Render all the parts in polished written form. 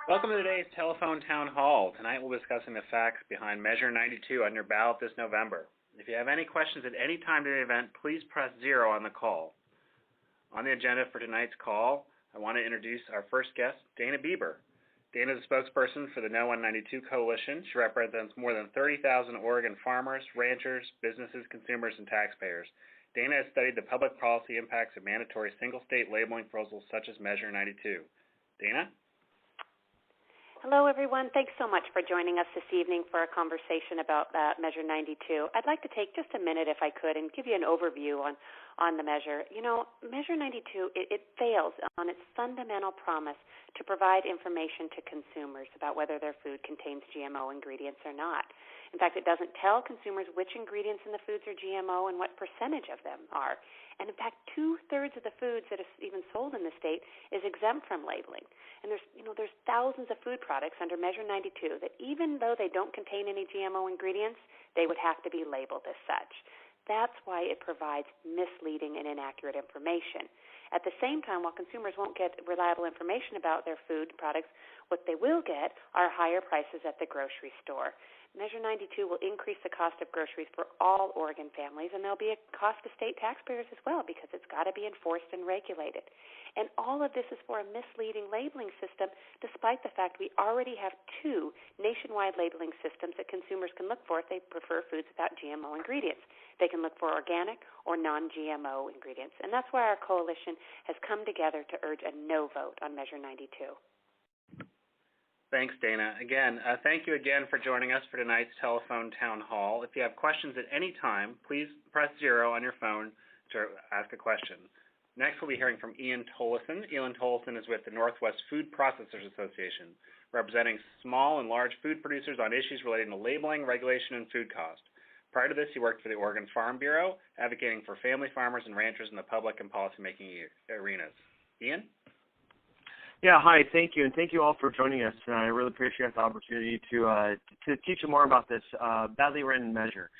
Welcome to today's telephone town hall. Tonight we'll be discussing the facts behind Measure 92 on your ballot this November. If you have any questions at any time during the event, please press 0 on the call. On the agenda for tonight's call, I want to introduce our first guest, Dana Bieber. Dana is a spokesperson for the No 192 Coalition. She represents more than 30,000 Oregon farmers, ranchers, businesses, consumers, and taxpayers. Dana has studied the public policy impacts of mandatory single-state labeling proposals such as Measure 92. Dana? Hello, everyone. Thanks so much for joining us this evening for a conversation about Measure 92. I'd like to take just a minute, if I could, and give you an overview on the measure. You know, Measure 92, it fails on its fundamental promise to provide information to consumers about whether their food contains GMO ingredients or not. In fact, it doesn't tell consumers which ingredients in the foods are GMO and what percentage of them are. And in fact, 2/3 of the foods that is even sold in the state is exempt from labeling. And there's thousands of food products under Measure 92 that even though they don't contain any GMO ingredients, they would have to be labeled as such. That's why it provides misleading and inaccurate information. At the same time, while consumers won't get reliable information about their food products, what they will get are higher prices at the grocery store. Measure 92 will increase the cost of groceries for all Oregon families, and there'll be a cost to state taxpayers as well because it's got to be enforced and regulated. And all of this is for a misleading labeling system, despite the fact we already have 2 nationwide labeling systems that consumers can look for if they prefer foods without GMO ingredients. They can look for organic or non-GMO ingredients. And that's why our coalition has come together to urge a no vote on Measure 92. Thanks, Dana. Again, thank you again for joining us for tonight's telephone town hall. If you have questions at any time, please press 0 on your phone to ask a question. Next, we'll be hearing from Ian Tollison. Ian Tollison is with the Northwest Food Processors Association, representing small and large food producers on issues relating to labeling, regulation, and food cost. Prior to this, he worked for the Oregon Farm Bureau, advocating for family farmers and ranchers in the public and policymaking arenas. Ian? Yeah, hi, thank you, and thank you all for joining us. I really appreciate the opportunity to teach you more about this badly written measure.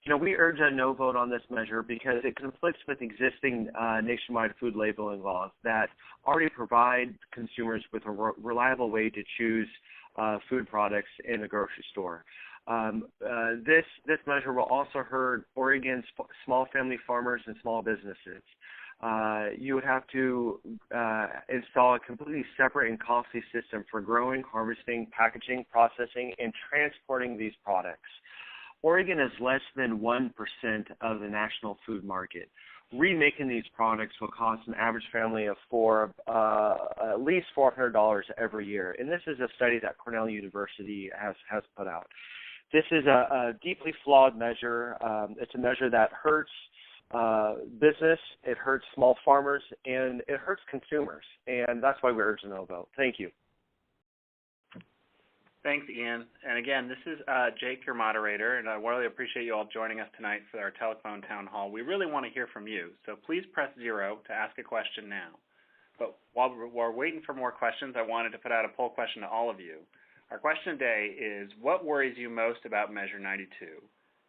You know, we urge a no vote on this measure because it conflicts with existing nationwide food labeling laws that already provide consumers with a reliable way to choose food products in the grocery store. This measure will also hurt Oregon's small family farmers and small businesses. You would have to install a completely separate and costly system for growing, harvesting, packaging, processing, and transporting these products. Oregon is less than 1% of the national food market. Remaking these products will cost an average family of 4 at least $400 every year. And this is a study that Cornell University has put out. This is a deeply flawed measure. It's a measure that hurts business, it hurts small farmers, and it hurts consumers. And that's why we urge a no vote. Thank you. Thanks, Ian. And again, this is Jake, your moderator, and I really appreciate you all joining us tonight for our telephone town hall. We really want to hear from you, so please press 0 to ask a question now. But while we're waiting for more questions, I wanted to put out a poll question to all of you. Our question today is, what worries you most about Measure 92?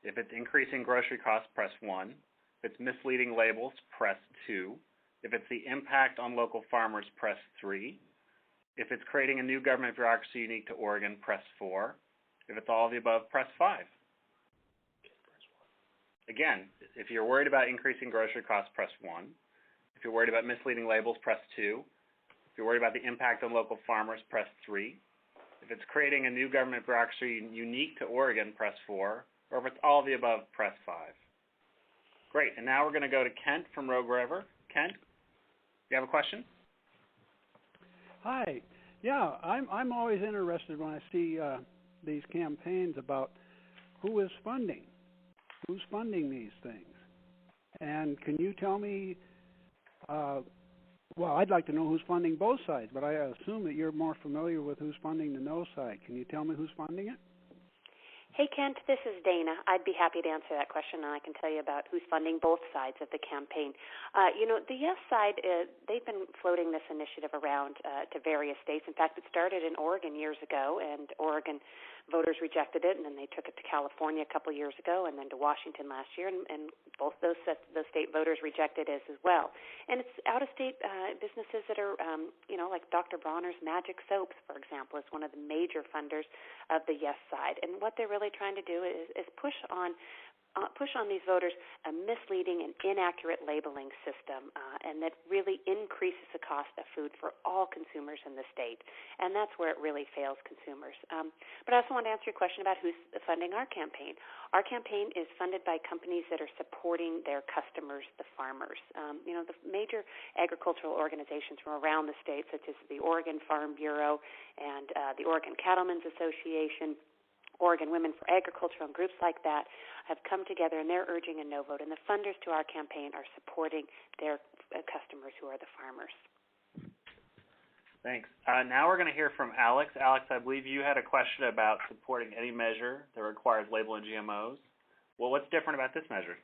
If it's increasing grocery costs, press 1. If it's misleading labels, press 2. If it's the impact on local farmers, press 3. If it's creating a new government bureaucracy unique to Oregon, press 4. If it's all of the above, press 5. Again, if you're worried about increasing grocery costs, press 1. If you're worried about misleading labels, press 2. If you're worried about the impact on local farmers, press 3. If it's creating a new government bureaucracy unique to Oregon, press 4. Or if it's all of the above, press 5. Great, and now we're going to go to Kent from Rogue River. Kent, you have a question? Hi. Yeah, I'm always interested when I see these campaigns about who is funding, who's funding these things. And can you tell me, well, I'd like to know who's funding both sides, but I assume that you're more familiar with who's funding the no side. Can you tell me who's funding it? Hey, Kent, this is Dana. I'd be happy to answer that question, and I can tell you about who's funding both sides of the campaign. The yes side, they've been floating this initiative around to various states. In fact, it started in Oregon years ago, and Oregon voters rejected it, and then they took it to California a couple years ago, and then to Washington last year, and both those state voters rejected it as well. And it's out-of-state businesses that are, like Dr. Bronner's Magic Soaps, for example, is one of the major funders of the yes side. And what they're really trying to do is push on these voters a misleading and inaccurate labeling system, and that really increases the cost of food for all consumers in the state. And that's where it really fails consumers. But I also want to answer your question about who's funding our campaign. Our campaign is funded by companies that are supporting their customers, the farmers. The major agricultural organizations from around the state, such as the Oregon Farm Bureau and the Oregon Cattlemen's Association, Oregon Women for Agriculture, and groups like that have come together, and they're urging a no vote. And the funders to our campaign are supporting their customers, who are the farmers. Thanks. Now we're going to hear from Alex. Alex, I believe you had a question about supporting any measure that requires labeling GMOs. Well, what's different about this measure?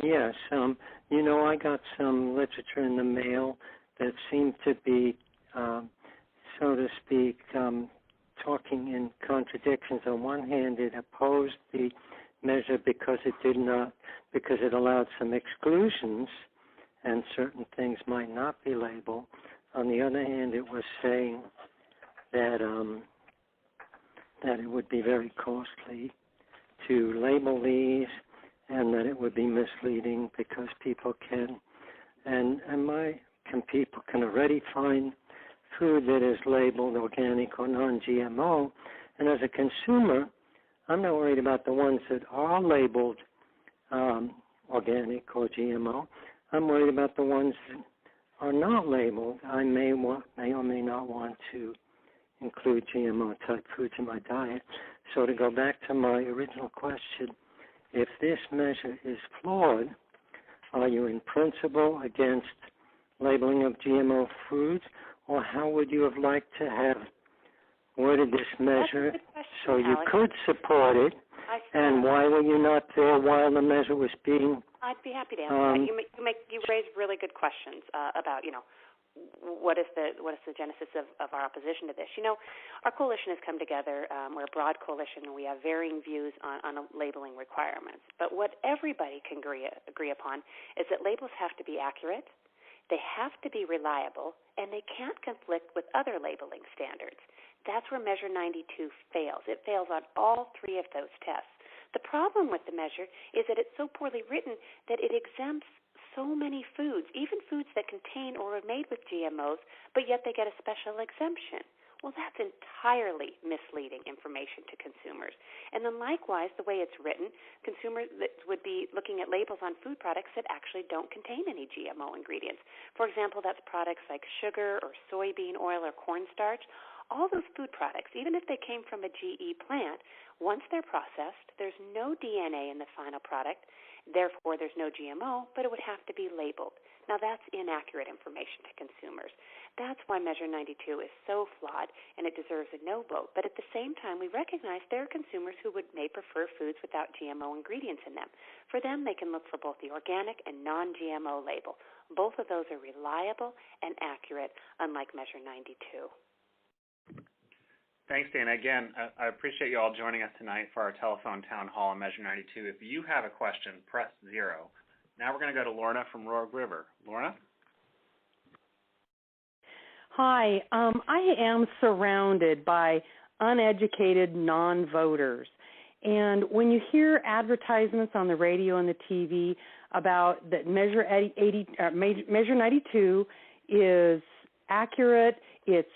Yes. I got some literature in the mail that seemed to be, so to speak, talking in contradictions. On one hand, it opposed the measure because it allowed some exclusions, and certain things might not be labeled. On the other hand, it was saying that it would be very costly to label these, and that it would be misleading because people can already find food that is labeled organic or non-GMO. And as a consumer, I'm not worried about the ones that are labeled organic or GMO. I'm worried about the ones that are not labeled. I may or may not want to include GMO-type foods in my diet. So to go back to my original question, if this measure is flawed, are you in principle against labeling of GMO foods? Or how would you have liked to have worded this measure so you could support it? And why were you not there while the measure was being? I'd be happy to answer that. You raise really good questions about what is the genesis of our opposition to this. Our coalition has come together. We're a broad coalition, and we have varying views on labeling requirements. But what everybody can agree upon is that labels have to be accurate. They have to be reliable, and they can't conflict with other labeling standards. That's where Measure 92 fails. It fails on all three of those tests. The problem with the measure is that it's so poorly written that it exempts so many foods, even foods that contain or are made with GMOs, but yet they get a special exemption. Well, that's entirely misleading information to consumers. And then likewise, the way it's written, consumers would be looking at labels on food products that actually don't contain any GMO ingredients. For example, that's products like sugar or soybean oil or cornstarch. All those food products, even if they came from a GE plant, once they're processed, there's no DNA in the final product. Therefore, there's no GMO, but it would have to be labeled. Now, that's inaccurate information to consumers. That's why Measure 92 is so flawed, and it deserves a no vote. But at the same time, we recognize there are consumers who may prefer foods without GMO ingredients in them. For them, they can look for both the organic and non-GMO label. Both of those are reliable and accurate, unlike Measure 92. Thanks, Dana. Again, I appreciate you all joining us tonight for our telephone town hall on Measure 92. If you have a question, press 0. Now we're going to go to Lorna from Rogue River. Lorna? Hi. I am surrounded by uneducated non-voters. And when you hear advertisements on the radio and the TV about that Measure 92 is accurate, it's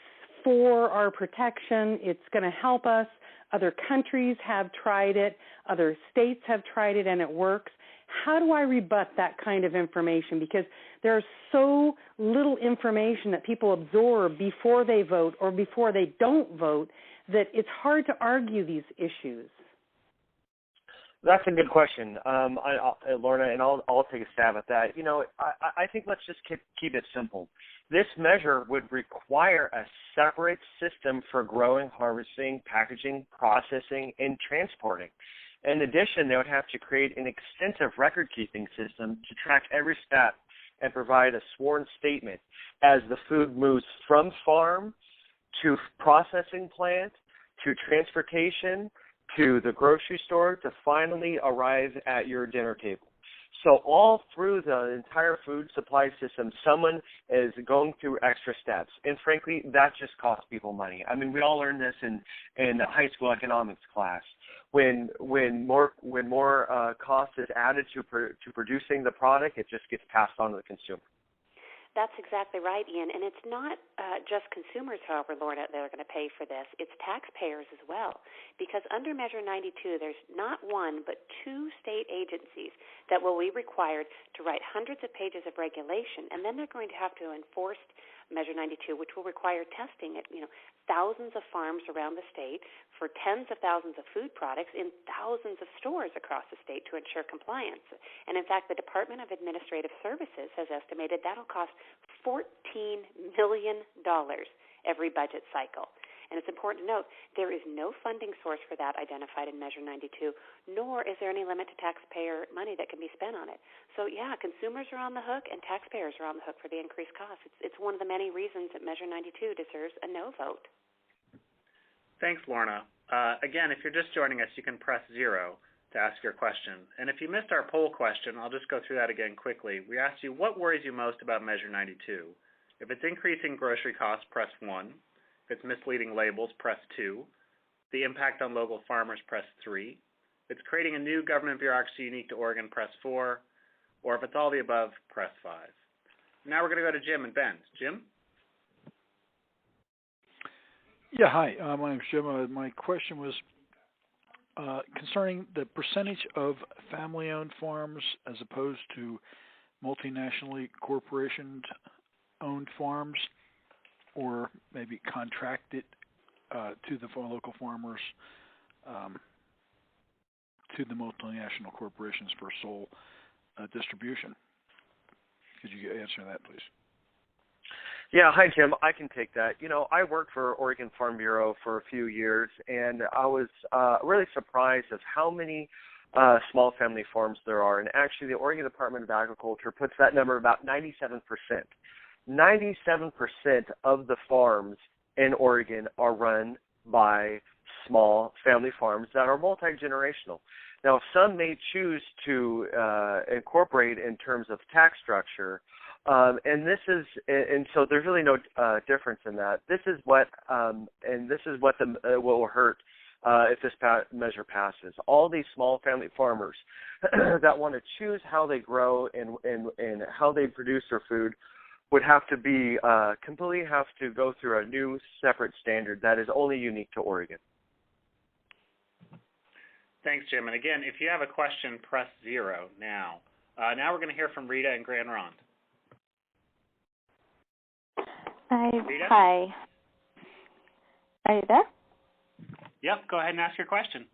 for our protection, it's going to help us, other countries have tried it, other states have tried it, and it works. How do I rebut that kind of information? Because there's so little information that people absorb before they vote or before they don't vote that it's hard to argue these issues. That's a good question, Lorna, and I'll take a stab at that. I think let's just keep it simple. This measure would require a separate system for growing, harvesting, packaging, processing, and transporting. In addition, they would have to create an extensive record-keeping system to track every step and provide a sworn statement as the food moves from farm to processing plant to transportation to the grocery store to finally arrive at your dinner table. So all through the entire food supply system, someone is going through extra steps. And frankly, that just costs people money. I mean, we all learned this in high school economics class. When more cost is added to producing the product, it just gets passed on to the consumer. That's exactly right, Ian. And it's not just consumers, however, Lorna, that are going to pay for this. It's taxpayers as well. Because under Measure 92, there's not one but two state agencies that will be required to write hundreds of pages of regulation, and then they're going to have to enforce Measure 92, which will require testing at thousands of farms around the state for tens of thousands of food products in thousands of stores across the state to ensure compliance. And in fact, the Department of Administrative Services has estimated that'll cost $14 million every budget cycle. And it's important to note there is no funding source for that identified in Measure 92, nor is there any limit to taxpayer money that can be spent on it. So, yeah, consumers are on the hook and taxpayers are on the hook for the increased costs. It's one of the many reasons that Measure 92 deserves a no vote. Thanks, Lorna. Again, if you're just joining us, you can press 0 to ask your question. And if you missed our poll question, I'll just go through that again quickly. We asked you, what worries you most about Measure 92? If it's increasing grocery costs, press 1. If it's misleading labels, press 2. The impact on local farmers, press 3. If it's creating a new government bureaucracy unique to Oregon, press 4. Or if it's all the above, press 5. Now we're going to go to Jim and Ben. Jim? Yeah, hi. My name's Jim. My question was concerning the percentage of family-owned farms as opposed to multinationally corporation-owned farms, or maybe contracted to the local farmers to the multinational corporations for sole distribution. Could you answer that, please? Yeah, hi, Jim. I can take that. I worked for Oregon Farm Bureau for a few years, and I was really surprised of how many small family farms there are. And actually, the Oregon Department of Agriculture puts that number about 97%. 97% of the farms in Oregon are run by small family farms that are multi-generational. Now, some may choose to incorporate in terms of tax structure, and so there's really no difference in that. This is what will hurt if this measure passes. All these small family farmers that want to choose how they grow and how they produce their food would have to be completely have to go through a new separate standard that is only unique to Oregon. Thanks, Jim. And again, if you have a question, press 0 now. Now we're going to hear from Rita and Grand Ronde. Rita? Hi. Are you there? Yep, go ahead and ask your question.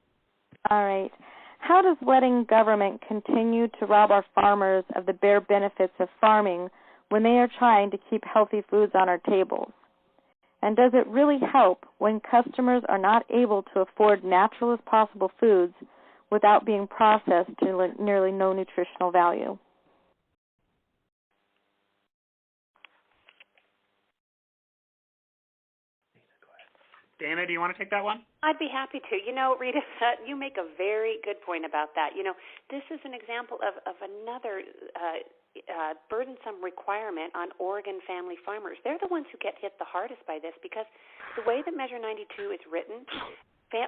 All right. How does letting government continue to rob our farmers of the bare benefits of farming when they are trying to keep healthy foods on our tables? And does it really help when customers are not able to afford natural as possible foods without being processed to nearly no nutritional value? Dana, do you want to take that one? I'd be happy to. Rita, you make a very good point about that. This is an example of another burdensome requirement on Oregon family farmers. They're the ones who get hit the hardest by this because the way that Measure 92 is written,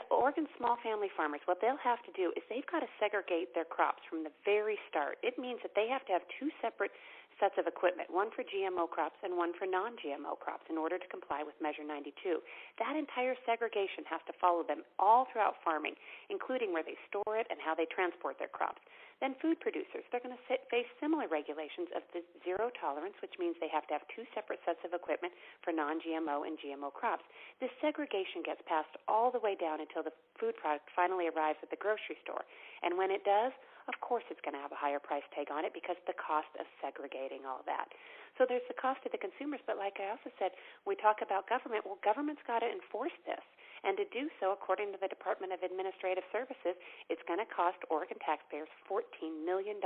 Oregon small family farmers, what they'll have to do is they've got to segregate their crops from the very start. It means that they have to have two separate sets of equipment, one for GMO crops and one for non-GMO crops, in order to comply with Measure 92. That entire segregation has to follow them all throughout farming, including where they store it and how they transport their crops. Then food producers, they're going to face similar regulations of the zero tolerance, which means they have to have two separate sets of equipment for non-GMO and GMO crops. This segregation gets passed all the way down until the food product finally arrives at the grocery store. And when it does, of course it's going to have a higher price tag on it because of the cost of segregating all that. So there's the cost to the consumers, but like I also said, we talk about government. Well, government's got to enforce this. And to do so, according to the Department of Administrative Services, it's going to cost Oregon taxpayers $14 million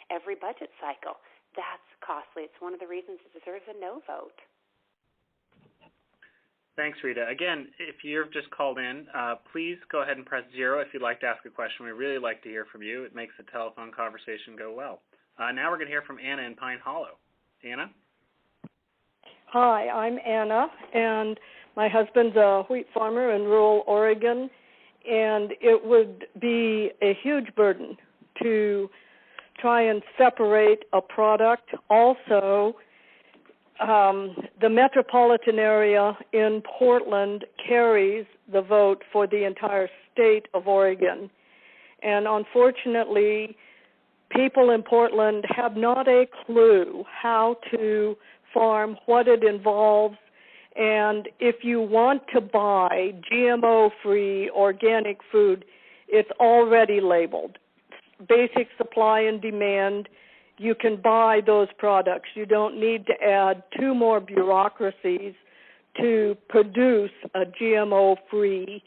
every budget cycle. That's costly. It's one of the reasons it deserves a no vote. Thanks, Rita. Again, if you've just called in, please go ahead and press 0 if you'd like to ask a question. We'd really like to hear from you. It makes the telephone conversation go well. Now we're going to hear from Anna in Pine Hollow. Anna? Hi, I'm Anna, and my husband's a wheat farmer in rural Oregon, and it would be a huge burden to try and separate a product. Also, the metropolitan area in Portland carries the vote for the entire state of Oregon. And unfortunately, people in Portland have not a clue how to farm, what it involves, and if you want to buy GMO-free organic food, it's already labeled. Basic supply and demand. You can buy those products. You don't need to add two more bureaucracies to produce a GMO-free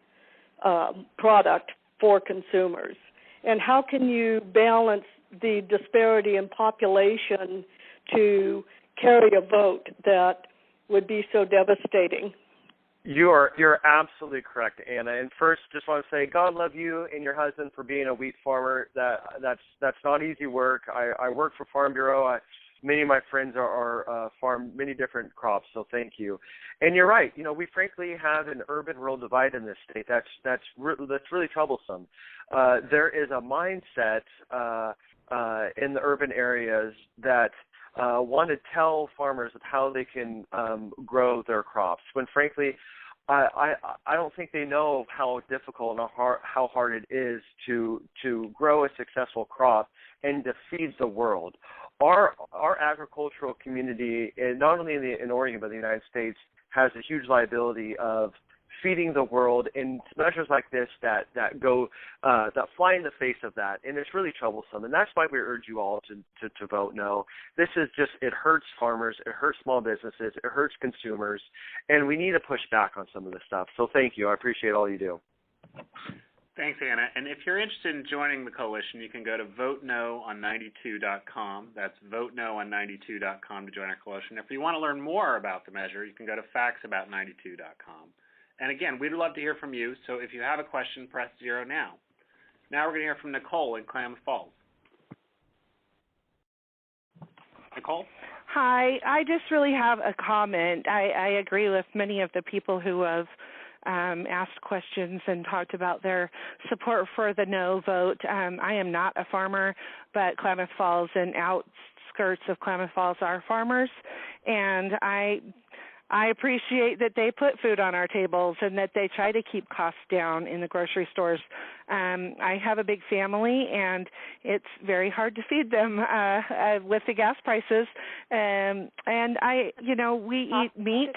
product for consumers. And how can you balance the disparity in population to carry a vote that would be so devastating? You're absolutely correct, Anna. And first, just want to say, God love you and your husband for being a wheat farmer. That's not easy work. I work for Farm Bureau. Many of my friends are farm many different crops, so thank you. And you're right. You know, we frankly have an urban-rural divide in this state. That's really troublesome. There is a mindset in the urban areas that want to tell farmers of how they can grow their crops, when frankly, I don't think they know how difficult and how hard it is to grow a successful crop and to feed the world. Our agricultural community, not only in Oregon but in the United States, has a huge liability of feeding the world in measures like this that fly in the face of that, and it's really troublesome. And that's why we urge you all to vote no. This is just, it hurts farmers, it hurts small businesses, it hurts consumers, and we need to push back on some of this stuff. So thank you. I appreciate all you do. Thanks, Anna. And if you're interested in joining the coalition, you can go to voteno on92.com. That's voteno on92.com to join our coalition. If you want to learn more about the measure, you can go to factsabout92.com. And again, we'd love to hear from you, so if you have a question, press 0 now. Now we're going to hear from Nicole in Klamath Falls. Nicole? Hi, I just really have a comment. I agree with many of the people who have asked questions and talked about their support for the no vote. I am not a farmer, but Klamath Falls and outskirts of Klamath Falls are farmers, and I appreciate that they put food on our tables and that they try to keep costs down in the grocery stores. I have a big family, and it's very hard to feed them with the gas prices. And we eat meat,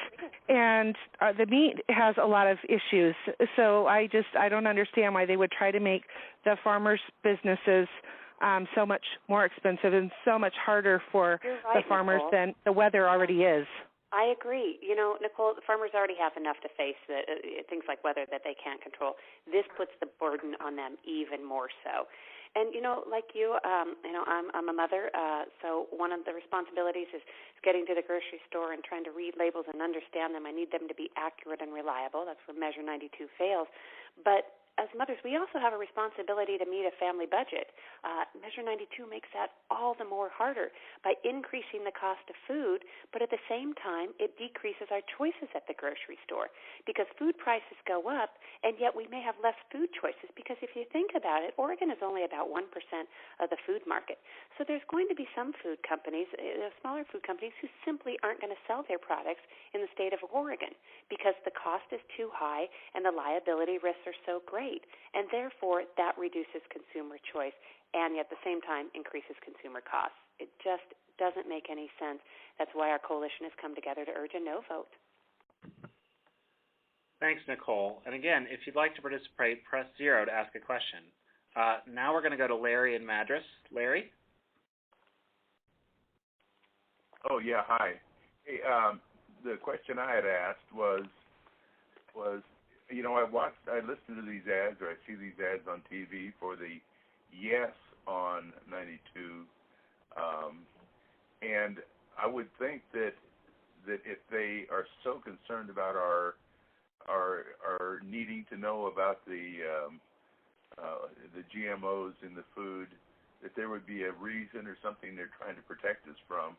and the meat has a lot of issues. So I don't understand why they would try to make the farmers' businesses so much more expensive and so much harder for the farmers than the weather already is. I agree. You know, Nicole, the farmers already have enough to face things like weather that they can't control. This puts the burden on them even more so. And, like you, I'm a mother, so one of the responsibilities is getting to the grocery store and trying to read labels and understand them. I need them to be accurate and reliable. That's where Measure 92 fails. But as mothers, we also have a responsibility to meet a family budget. Measure 92 makes that all the more harder by increasing the cost of food, but at the same time, it decreases our choices at the grocery store because food prices go up, and yet we may have less food choices because if you think about it, Oregon is only about 1% of the food market. So there's going to be some food companies, smaller food companies, who simply aren't going to sell their products in the state of Oregon because the cost is too high and the liability risks are so great, and therefore that reduces consumer choice and yet at the same time increases consumer costs. It just doesn't make any sense. That's why our coalition has come together to urge a no vote. Thanks, Nicole. And again, if you'd like to participate, press 0 to ask a question. Now we're going to go to Larry in Madras. Larry? Oh, yeah, hi. Hey, the question I had asked was, you know, I listen to these ads, or I see these ads on TV for the yes on 92, and I would think that if they are so concerned about our needing to know about the GMOs in the food, that there would be a reason or something they're trying to protect us from,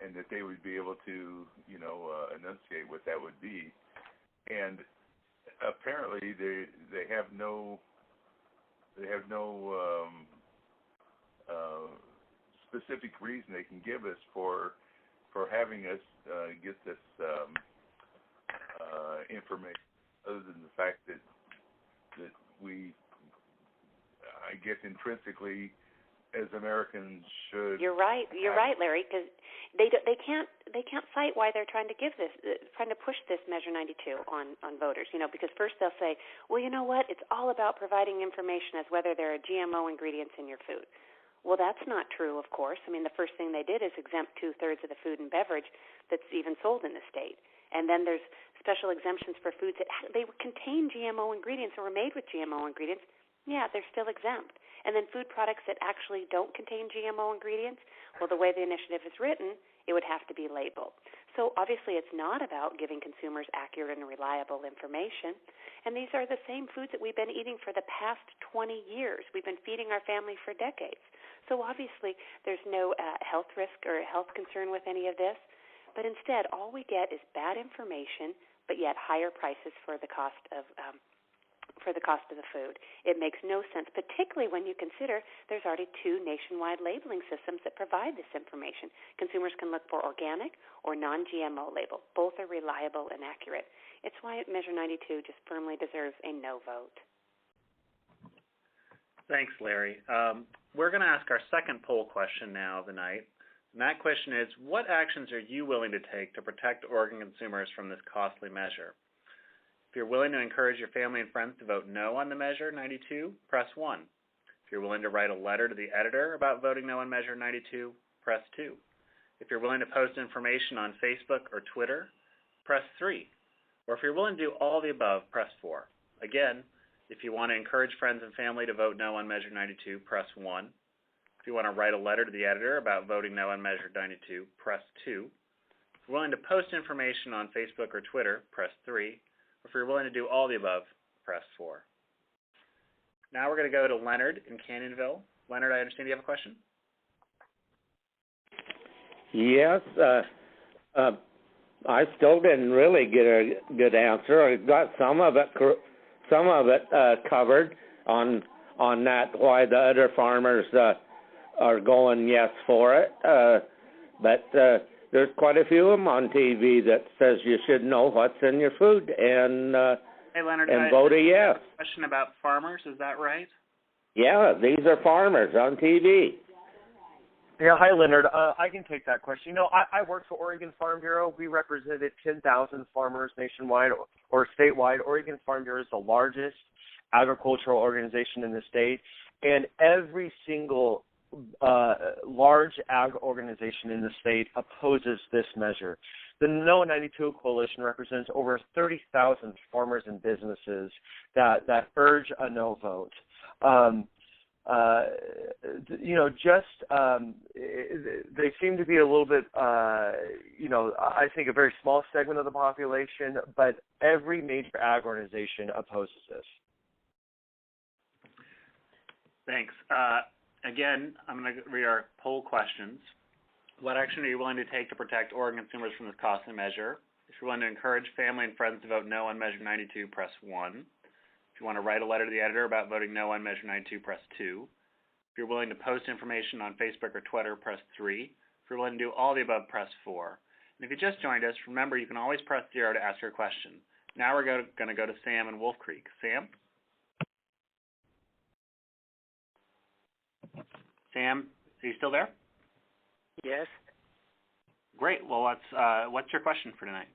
and that they would be able to, you know, enunciate what that would be. And apparently they have no specific reason they can give us for having us get this information, other than the fact that we, I guess, intrinsically as Americans should. You're right, Larry, because they can't cite why they're trying to push this Measure 92 on voters. You know, because first they'll say, well, you know what, it's all about providing information as whether there are GMO ingredients in your food. Well, that's not true, of course. I mean, the first thing they did is exempt 2/3 of the food and beverage that's even sold in the state. And then there's special exemptions for foods that they contain GMO ingredients or were made with GMO ingredients. Yeah, they're still exempt. And then food products that actually don't contain GMO ingredients, well, the way the initiative is written, it would have to be labeled. So obviously it's not about giving consumers accurate and reliable information. And these are the same foods that we've been eating for the past 20 years. We've been feeding our family for decades. So obviously there's no health risk or health concern with any of this. But instead, all we get is bad information, but yet higher prices for the cost of the food. It makes no sense, particularly when you consider there's already 2 nationwide labeling systems that provide this information. Consumers can look for organic or non-GMO label. Both are reliable and accurate. It's why Measure 92 just firmly deserves a no vote. Thanks, Larry. We're going to ask our second poll question now of the night. And that question is, what actions are you willing to take to protect Oregon consumers from this costly measure? If you're willing to encourage your family and friends to vote no on the Measure 92, press 1. If you're willing to write a letter to the editor about voting no on Measure 92, press 2. If you're willing to post information on Facebook or Twitter, press 3. Or if you're willing to do all the above, press 4. Again, if you want to encourage friends and family to vote no on Measure 92, press 1. If you want to write a letter to the editor about voting no on Measure 92, press 2. If you're willing to post information on Facebook or Twitter, press 3. Or if you're willing to do all the above, press 4. Now we're going to go to Leonard in Canyonville. Leonard, I understand you have a question? Yes. I still didn't really get a good answer. I got some of it covered on that, why the other farmers are going yes for it. But there's quite a few of them on TV that says you should know what's in your food and hey, Leonard, vote a yes. A question about farmers, is that right? Yeah, these are farmers on TV. Yeah, hi, Leonard. I can take that question. You know, I work for Oregon Farm Bureau. We represented 10,000 farmers nationwide or statewide. Oregon Farm Bureau is the largest agricultural organization in the state, and every single large ag organization in the state opposes this measure. The No 92 Coalition represents over 30,000 farmers and businesses that urge a no vote. You know, they seem to be a little bit, you know, I think a very small segment of the population, but every major ag organization opposes this. Thanks. Again, I'm going to read our poll questions. What action are you willing to take to protect Oregon consumers from this costly measure? If you're willing to encourage family and friends to vote no on Measure 92, press 1. If you want to write a letter to the editor about voting no on Measure 92, press 2. If you're willing to post information on Facebook or Twitter, press 3. If you're willing to do all the above, press 4. And if you just joined us, remember you can always press 0 to ask your question. Now we're going to go to Sam in Wolf Creek. Sam? Sam, are you still there? Yes. Great. Well, what's your question for tonight?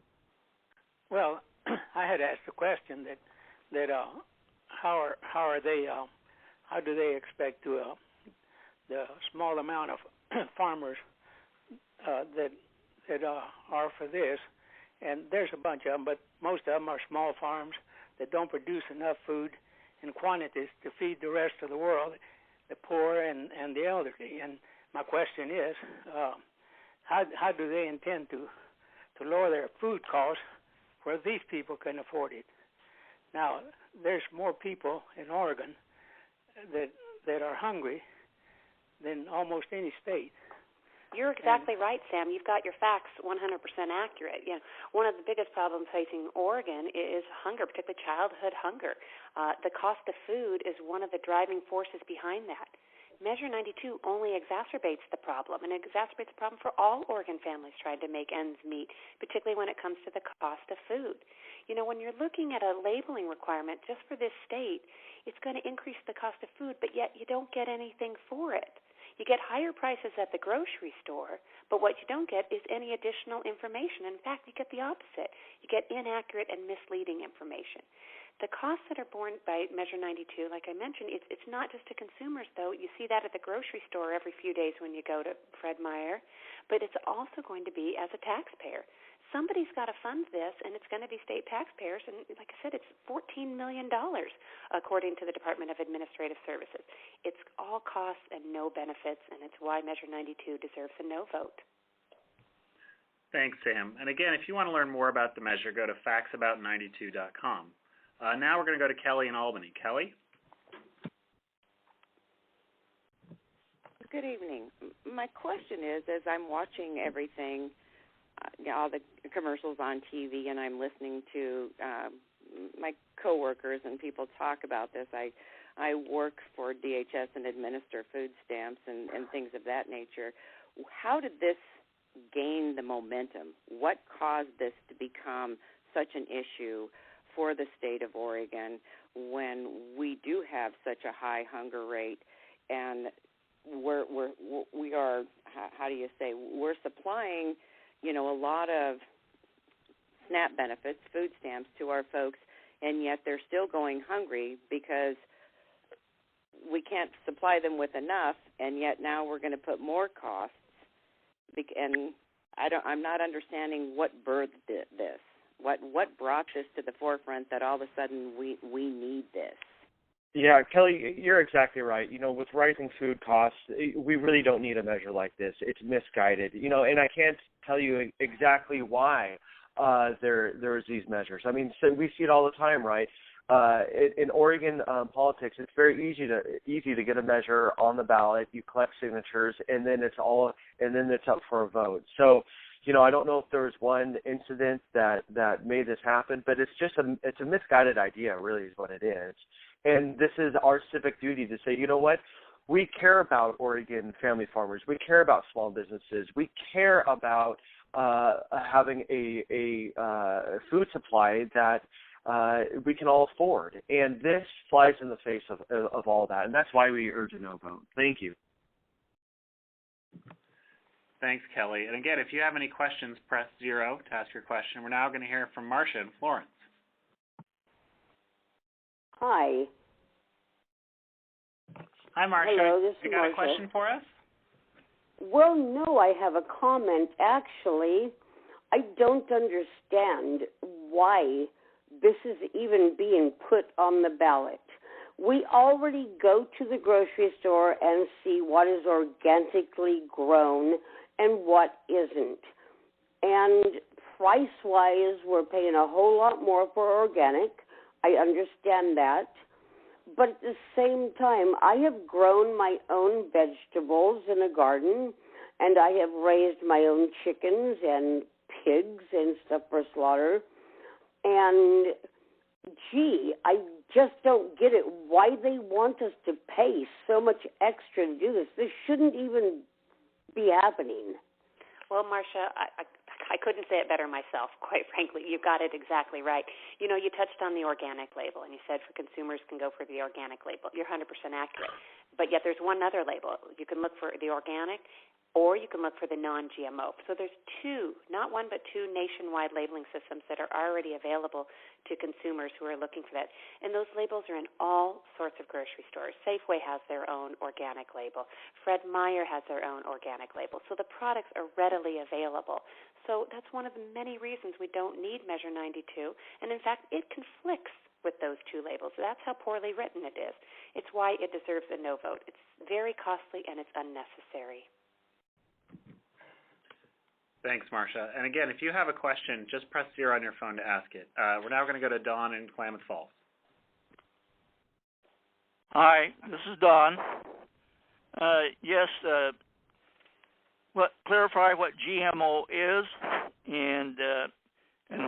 Well, I had asked a question that how do they expect the small amount of farmers that are for this, and there's a bunch of them, but most of them are small farms that don't produce enough food in quantities to feed the rest of the world, the poor and the elderly. And my question is, how do they intend to lower their food costs where these people can afford it? Now, there's more people in Oregon that are hungry than almost any state. You're exactly right, Sam. You've got your facts 100% accurate. You know, one of the biggest problems facing Oregon is hunger, particularly childhood hunger. The cost of food is one of the driving forces behind that. Measure 92 only exacerbates the problem, and it exacerbates the problem for all Oregon families trying to make ends meet, particularly when it comes to the cost of food. You know, when you're looking at a labeling requirement just for this state, it's going to increase the cost of food, but yet you don't get anything for it. You get higher prices at the grocery store, but what you don't get is any additional information. In fact, you get the opposite. You get inaccurate and misleading information. The costs that are borne by Measure 92, like I mentioned, it's not just to consumers, though. You see that at the grocery store every few days when you go to Fred Meyer, but it's also going to be as a taxpayer. Somebody's got to fund this, and it's going to be state taxpayers. And like I said, it's $14 million, according to the Department of Administrative Services. It's all costs and no benefits, and it's why Measure 92 deserves a no vote. Thanks, Sam. And again, if you want to learn more about the measure, go to factsabout92.com. Now we're going to go to Kelly in Albany. Kelly? Good evening. My question is, as I'm watching everything, all the commercials on TV, and I'm listening to my coworkers and people talk about this. I work for DHS and administer food stamps and things of that nature. How did this gain the momentum? What caused this to become such an issue for the state of Oregon when we do have such a high hunger rate, and we are, how do you say, we're supplying, you know, a lot of SNAP benefits, food stamps to our folks, and yet they're still going hungry because we can't supply them with enough, and yet now we're going to put more costs. And I'm not understanding what birthed this. What brought this to the forefront that all of a sudden we need this? Yeah, Kelly, you're exactly right. You know, with rising food costs, we really don't need a measure like this. It's misguided. You know, and I can't tell you exactly why there's these measures. I mean, so we see it all the time, right? In Oregon politics, it's very easy to get a measure on the ballot. You collect signatures, and then it's up for a vote. So, you know, I don't know if there was one incident that made this happen, but it's a misguided idea, really, is what it is. And this is our civic duty to say, you know what? We care about Oregon family farmers. We care about small businesses. We care about having a food supply that we can all afford. And this flies in the face of all that. And that's why we urge a no vote. Thank you. Thanks, Kelly. And again, if you have any questions, press 0 to ask your question. We're now going to hear from Marcia in Florence. Hi. Hi, Marcia. Hello, this is you got Marcia. A question for us? Well, no, I have a comment. Actually, I don't understand why this is even being put on the ballot. We already go to the grocery store and see what is organically grown and what isn't. And price-wise, we're paying a whole lot more for organic. I understand that. but at the same time, I have grown my own vegetables in a garden, and I have raised my own chickens and pigs and stuff for slaughter. And, gee, I just don't get it why they want us to pay so much extra to do this. This shouldn't even be happening. Well, Marcia, I couldn't say it better myself, quite frankly. You got it exactly right. You know, you touched on the organic label, and you said for consumers can go for the organic label. You're 100% accurate. But yet there's one other label. You can look for the organic, or you can look for the non-GMO. So there's two, not one, but two nationwide labeling systems that are already available to consumers who are looking for that. And those labels are in all sorts of grocery stores. Safeway has their own organic label. Fred Meyer has their own organic label. So the products are readily available. So that's one of the many reasons we don't need Measure 92. And in fact, it conflicts with those two labels. That's how poorly written it is. It's why it deserves a no vote. It's very costly and it's unnecessary. Thanks, Marcia. And again, if you have a question, just press 0 on your phone to ask it. We're now going to go to Don in Klamath Falls. Hi, this is Don. Yes, clarify what GMO is, and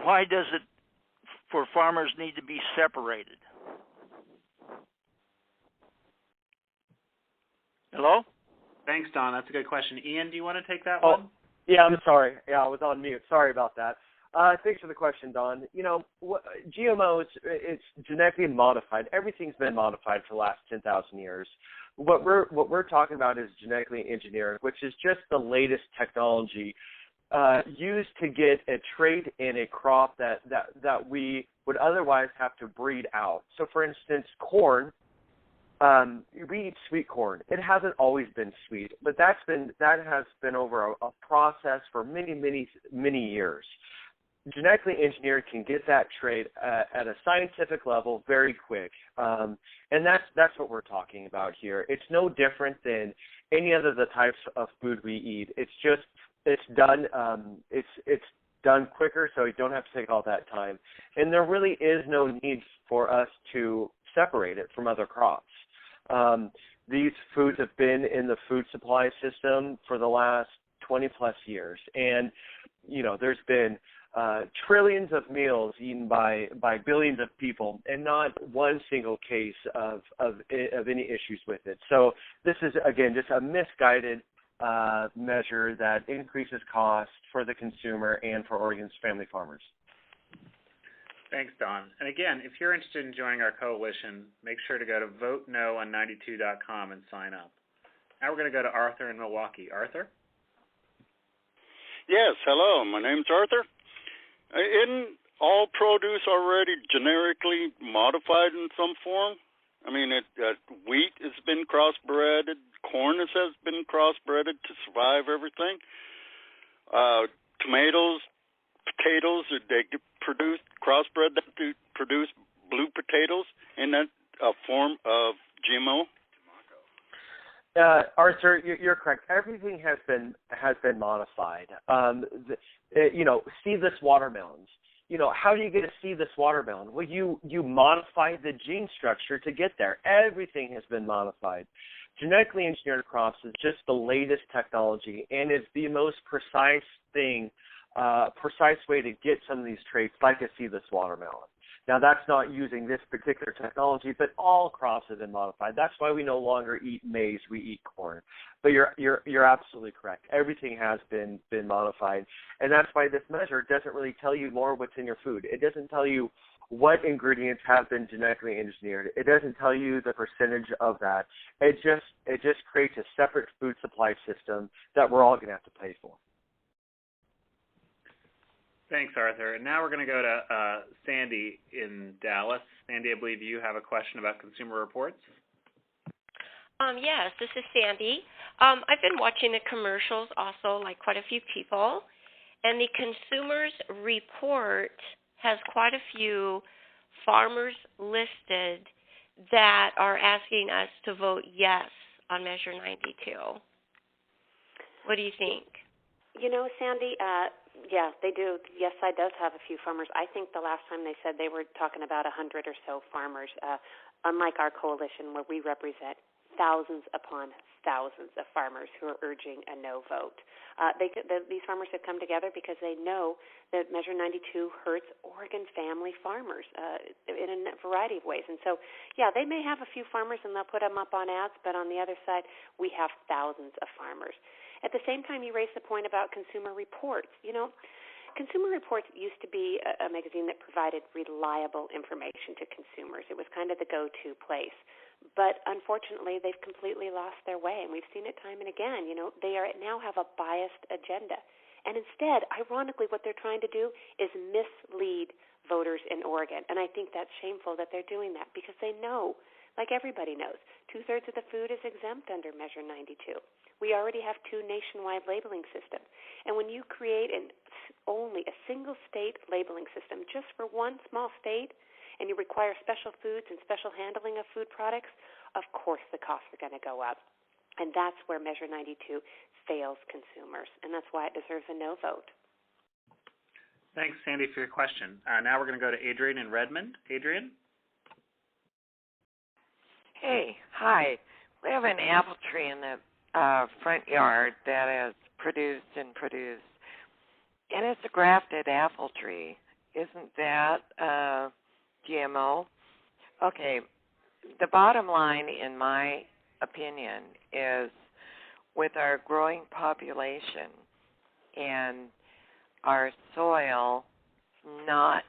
why does it, for farmers, need to be separated? Hello? Thanks, Don. That's a good question. Ian, do you want to take that one? Yeah, I'm sorry. Yeah, I was on mute. Sorry about that. Thanks for the question, Don. You know, GMOs, it's genetically modified. Everything's been modified for the last 10,000 years. What we're talking about is genetically engineered, which is just the latest technology used to get a trait in a crop that we would otherwise have to breed out. So, for instance, corn. We eat sweet corn. It hasn't always been sweet, but that has been over a process for many years. Genetically engineered can get that trait at a scientific level very quick, and that's what we're talking about here. It's no different than any other the types of food we eat. It's done quicker, so you don't have to take all that time, and there really is no need for us to separate it from other crops. These foods have been in the food supply system for the last 20 plus years, and you know there's been trillions of meals eaten by billions of people, and not one single case of any issues with it. So this is again just a misguided measure that increases cost for the consumer and for Oregon's family farmers. Thanks, Don. And again, if you're interested in joining our coalition, make sure to go to voteno on92.com and sign up. Now we're going to go to Arthur in Milwaukee. Arthur? Yes, hello. My name's Arthur. Isn't all produce already generically modified in some form? I mean, wheat has been crossbreded, corn has been crossbreded to survive everything. Tomatoes, potatoes, they crossbred them to produce blue potatoes. Isn't that a form of GMO? Arthur, you're correct. Everything has been modified. Seedless watermelons. You know, how do you get a seedless watermelon? Well, you modify the gene structure to get there. Everything has been modified. Genetically engineered crops is just the latest technology, and it's the most precise way to get some of these traits, like a seedless watermelon. Now, that's not using this particular technology, but all crops have been modified. That's why we no longer eat maize; we eat corn. But you're absolutely correct. Everything has been modified, and that's why this measure doesn't really tell you more what's in your food. It doesn't tell you what ingredients have been genetically engineered. It doesn't tell you the percentage of that. It just creates a separate food supply system that we're all going to have to pay for. Thanks, Arthur. And now we're going to go to Sandy in Dallas. Sandy, I believe you have a question about Consumer Reports. Yes, this is Sandy. I've been watching the commercials also, like quite a few people, and the Consumers Report has quite a few farmers listed that are asking us to vote yes on Measure 92. What do you think? You know, Sandy, yeah, they do. Yes, side does have a few farmers. I think the last time they said they were talking about 100 or so farmers. unlike our coalition where we represent thousands upon thousands of farmers who are urging a no vote. These farmers have come together because they know that Measure 92 hurts Oregon family farmers in a variety of ways. And so, yeah, they may have a few farmers and they'll put them up on ads, but on the other side, we have thousands of farmers. At the same time, you raised the point about Consumer Reports. You know, Consumer Reports used to be a magazine that provided reliable information to consumers. It was kind of the go-to place. But unfortunately, they've completely lost their way, and we've seen it time and again. You know, they now have a biased agenda. And instead, ironically, what they're trying to do is mislead voters in Oregon. And I think that's shameful that they're doing that because they know, like everybody knows, 2/3 of the food is exempt under Measure 92. We already have 2 nationwide labeling systems. And when you create only a single state labeling system just for one small state, and you require special foods and special handling of food products, of course the costs are going to go up. And that's where Measure 92 fails consumers, and that's why it deserves a no vote. Thanks, Sandy, for your question. Now we're going to go to Adrian in Redmond. Adrian? Hey, hi. We have an apple tree in the front yard that has produced, and it's a grafted apple tree. Isn't that GMO? Okay, the bottom line, in my opinion, is with our growing population and our soil not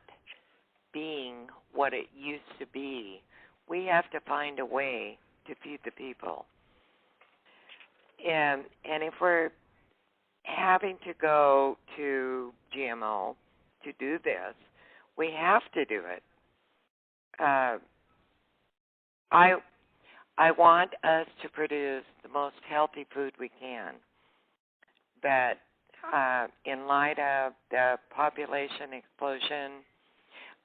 being what it used to be, we have to find a way to feed the people. And if we're having to go to GMO to do this, we have to do it. I want us to produce the most healthy food we can, but in light of the population explosion,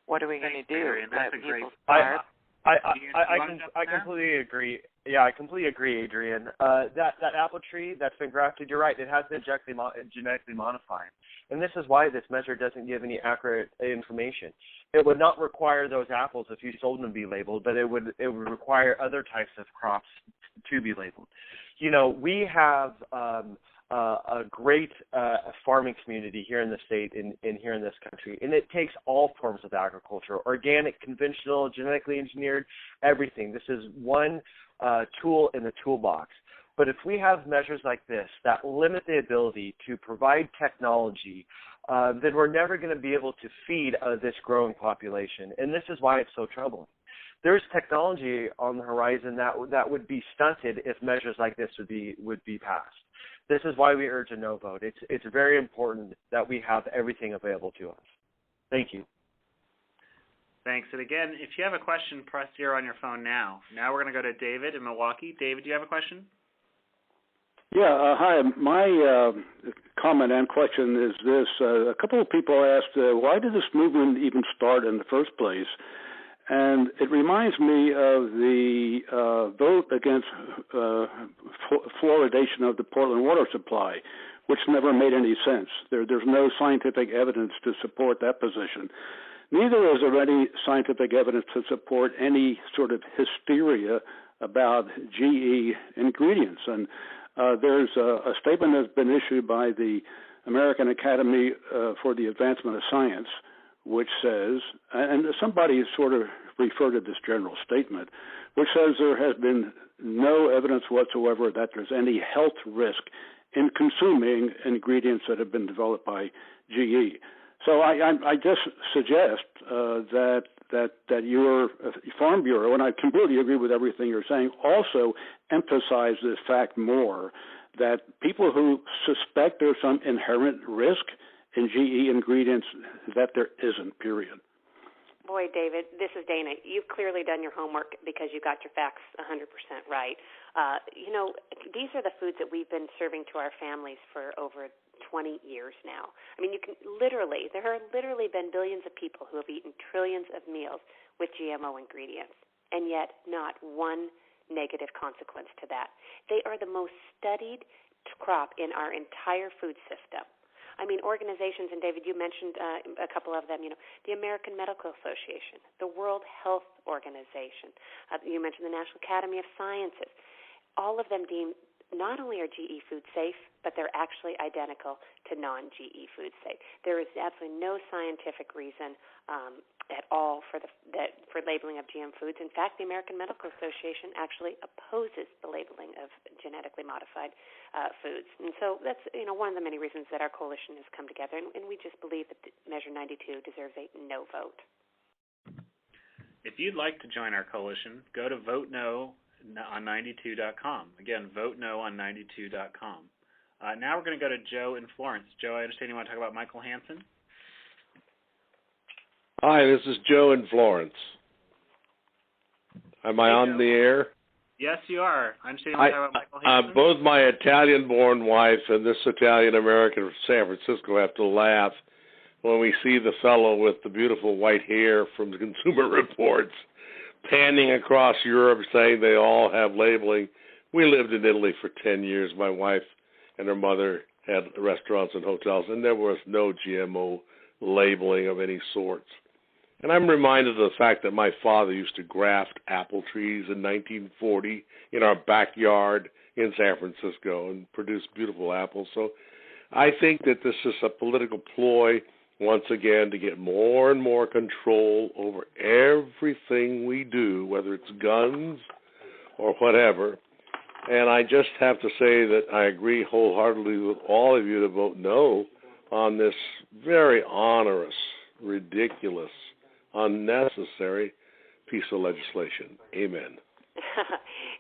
what are we going to do? Let people starve? I completely agree. Yeah, I completely agree, Adrian. That apple tree that's been grafted, you're right, it has been genetically modified. And this is why this measure doesn't give any accurate information. It would not require those apples if you sold them to be labeled, but it would require other types of crops to be labeled. You know, we have a great farming community here in the state and here in this country, and it takes all forms of agriculture, organic, conventional, genetically engineered, everything. This is one tool in the toolbox. But if we have measures like this that limit the ability to provide technology, then we're never going to be able to feed this growing population. And this is why it's so troubling. There's technology on the horizon that would be stunted if measures like this would be passed. This is why we urge a no vote. It's very important that we have everything available to us. Thank you. Thanks. And again, if you have a question, press 0 on your phone now. Now we're going to go to David in Milwaukee. David, do you have a question? Yeah, hi. My comment and question is this. A couple of people asked, why did this movement even start in the first place? And it reminds me of the vote against fluoridation of the Portland water supply, which never made any sense. There's no scientific evidence to support that position. Neither is there any scientific evidence to support any sort of hysteria about GE ingredients. And there's a statement that's been issued by the American Academy for the Advancement of Science, which says, and somebody sort of referred to this general statement, which says there has been no evidence whatsoever that there's any health risk in consuming ingredients that have been developed by GE. So I just suggest that your Farm Bureau, and I completely agree with everything you're saying, also emphasize this fact more, that people who suspect there's some inherent risk in GE ingredients, that there isn't, period. Boy, David, this is Dana. You've clearly done your homework because you got your facts 100% right. You know, these are the foods that we've been serving to our families for over 20 years now. I mean, there have literally been billions of people who have eaten trillions of meals with GMO ingredients, and yet not one negative consequence to that. They are the most studied crop in our entire food system. I mean, organizations, and David, you mentioned a couple of them, the American Medical Association, the World Health Organization, you mentioned the National Academy of Sciences. All of them deem not only are GE foods safe, but they're actually identical to non-GE foods safe. There is absolutely no scientific reason at all for labeling of GM foods. In fact, the American Medical Association actually opposes the labeling of genetically modified foods. And so that's one of the many reasons that our coalition has come together, and we just believe that Measure 92 deserves a no vote. If you'd like to join our coalition, go to Vote No on 92.com. Again, Vote No on 92.com. Now we're going to go to Joe in Florence. Joe, I understand you want to talk about Michael Hansen? Hi, this is Joe in Florence. Am I on the air? Yes, you are. I understand you want to talk about Michael Hansen? Both my Italian-born wife and this Italian-American from San Francisco have to laugh when we see the fellow with the beautiful white hair from the Consumer Reports panning across Europe saying they all have labeling. We lived in Italy for 10 years. My wife and her mother had restaurants and hotels, and there was no GMO labeling of any sorts. And I'm reminded of the fact that my father used to graft apple trees in 1940 in our backyard in San Francisco and produce beautiful apples. So I think that this is a political ploy once again to get more and more control over everything we do, whether it's guns or whatever. And I just have to say that I agree wholeheartedly with all of you to vote no on this very onerous, ridiculous, unnecessary piece of legislation. Amen.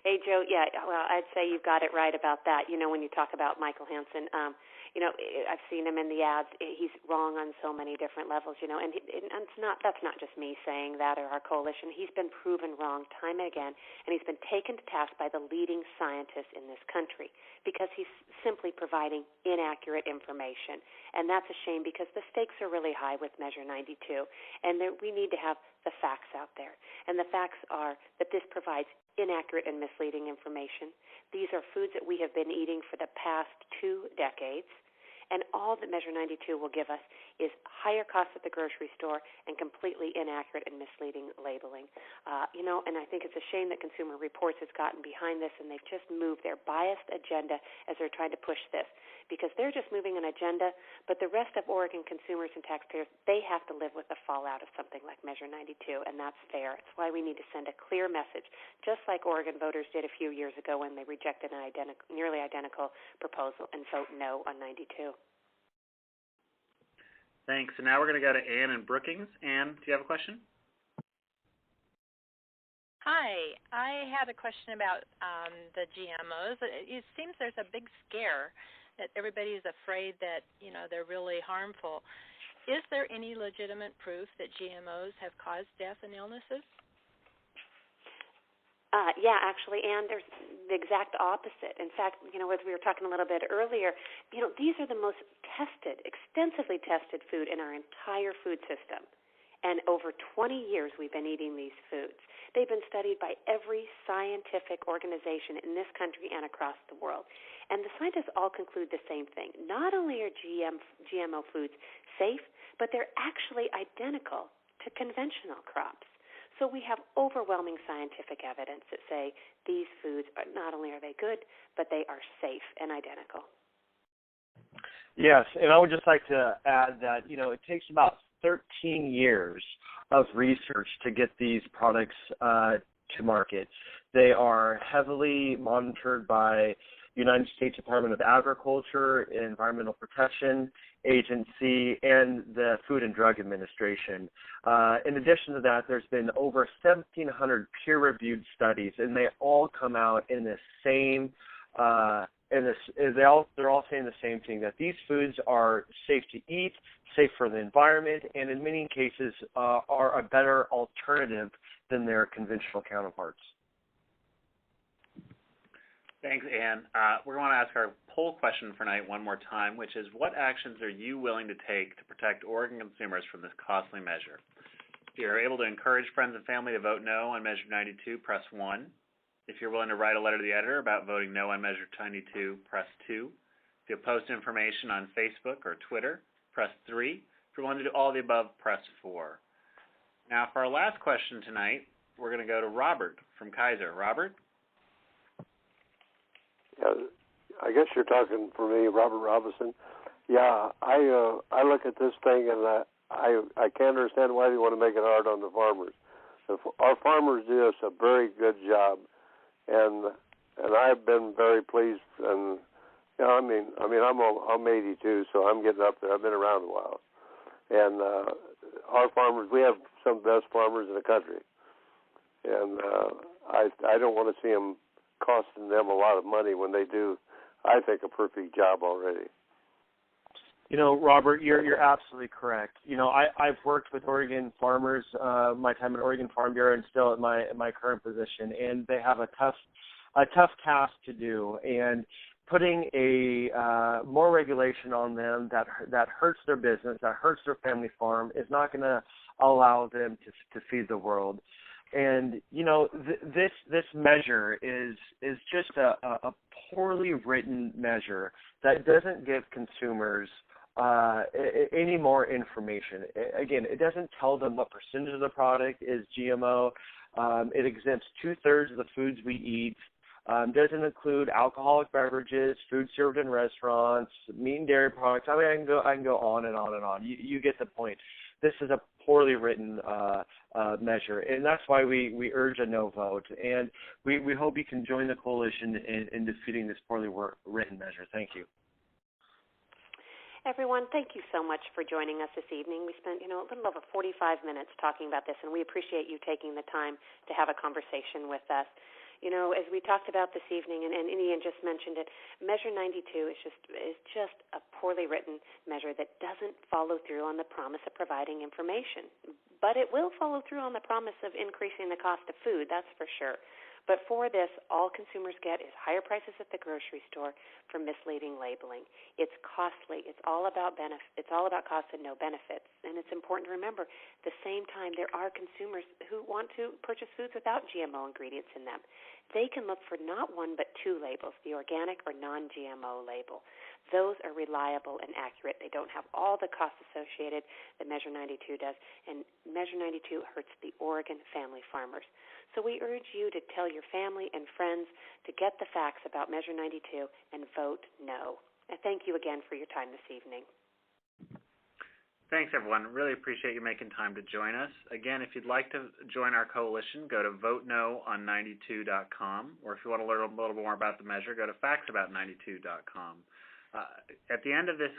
Hey, Joe, yeah, well, I'd say you've got it right about that. When you talk about Michael Hansen, I've seen him in the ads. He's wrong on so many different levels, and that's not just me saying that or our coalition. He's been proven wrong time and again, and he's been taken to task by the leading scientists in this country because he's simply providing inaccurate information. And that's a shame because the stakes are really high with Measure 92, and we need to have the facts out there. And the facts are that this provides inaccurate and misleading information. These are foods that we have been eating for the past 2 decades, and all that Measure 92 will give us is higher costs at the grocery store and completely inaccurate and misleading labeling. And I think it's a shame that Consumer Reports has gotten behind this, and they've just moved their biased agenda as they're trying to push this, because they're just moving an agenda, but the rest of Oregon consumers and taxpayers, they have to live with the fallout of something like Measure 92, and that's fair. It's why we need to send a clear message, just like Oregon voters did a few years ago when they rejected an nearly identical proposal, and vote no on 92. Thanks. And now we're going to go to Ann in Brookings. Ann, do you have a question? Hi. I had a question about the GMOs. It seems there's a big scare that everybody is afraid that, they're really harmful. Is there any legitimate proof that GMOs have caused death and illnesses? Yeah, actually, and there's the exact opposite. In fact, as we were talking a little bit earlier, these are the most extensively tested food in our entire food system. And over 20 years we've been eating these foods. They've been studied by every scientific organization in this country and across the world. And the scientists all conclude the same thing. Not only are GMO foods safe, but they're actually identical to conventional crops. So we have overwhelming scientific evidence that say these foods not only are they good, but they are safe and identical. Yes, and I would just like to add that, it takes about 13 years of research to get these products to market. They are heavily monitored by United States Department of Agriculture, Environmental Protection Agency, and the Food and Drug Administration. In addition to that, there's been over 1,700 peer-reviewed studies, and they all come out in the same. They're all saying the same thing, that these foods are safe to eat, safe for the environment, and in many cases are a better alternative than their conventional counterparts. Thanks, Ann. We're going to ask our poll question for tonight one more time, which is, what actions are you willing to take to protect Oregon consumers from this costly measure? If you're able to encourage friends and family to vote no on Measure 92, press 1. If you're willing to write a letter to the editor about voting no on Measure 92, press 2. If If you post information on Facebook or Twitter, press 3. If you want to do all the above, press 4. Now, for our last question tonight, we're going to go to Robert from Kaiser. Robert? Yeah, I guess you're talking for me, Robert Robinson. Yeah, I look at this thing and I can't understand why they want to make it hard on the farmers. Our farmers do us a very good job, and I've been very pleased. And you know, I'm 82, so I'm getting up there. I've been around a while, and our farmers, we have some of the best farmers in the country, and I don't want to see them costing them a lot of money when they do, I think, a perfect job already. You know, Robert, you're absolutely correct. You know, I've worked with Oregon farmers my time at Oregon Farm Bureau and still at my current position, and they have a tough task to do. And putting a more regulation on them that hurts their business, that hurts their family farm, is not going to allow them to feed the world. And you know, this measure is just a poorly written measure that doesn't give consumers any more information. Again, it doesn't tell them what percentage of the product is GMO. It exempts 2/3 of the foods we eat. Doesn't include alcoholic beverages, food served in restaurants, meat and dairy products. I mean, I can go on and on and on. You get the point. This is a poorly written measure, and that's why we urge a no vote. And we hope you can join the coalition in defeating this poorly written measure. Thank you. Everyone, thank you so much for joining us this evening. We spent, a little over 45 minutes talking about this, and we appreciate you taking the time to have a conversation with us. As we talked about this evening, and Ian just mentioned it, Measure 92 is just a poorly written measure that doesn't follow through on the promise of providing information. But it will follow through on the promise of increasing the cost of food, that's for sure. But for this, all consumers get is higher prices at the grocery store for misleading labeling. It's costly. It's all about It's all about cost and no benefits. And it's important to remember, at the same time, there are consumers who want to purchase foods without GMO ingredients in them. They can look for not one but two labels, the organic or non-GMO label. Those are reliable and accurate. They don't have all the costs associated that Measure 92 does, and Measure 92 hurts the Oregon family farmers. So we urge you to tell your family and friends to get the facts about Measure 92 and vote no. And thank you again for your time this evening. Thanks, everyone. Really appreciate you making time to join us. Again, if you'd like to join our coalition, go to voteno on92.com, or if you want to learn a little more about the measure, go to factsabout92.com. At the end of this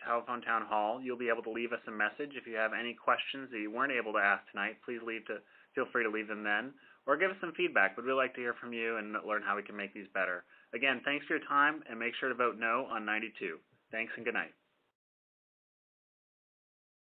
telephone town hall, you'll be able to leave us a message. If you have any questions that you weren't able to ask tonight, please feel free to leave them then, or give us some feedback. We'd really like to hear from you and learn how we can make these better. Again, thanks for your time, and make sure to vote no on 92. Thanks and good night.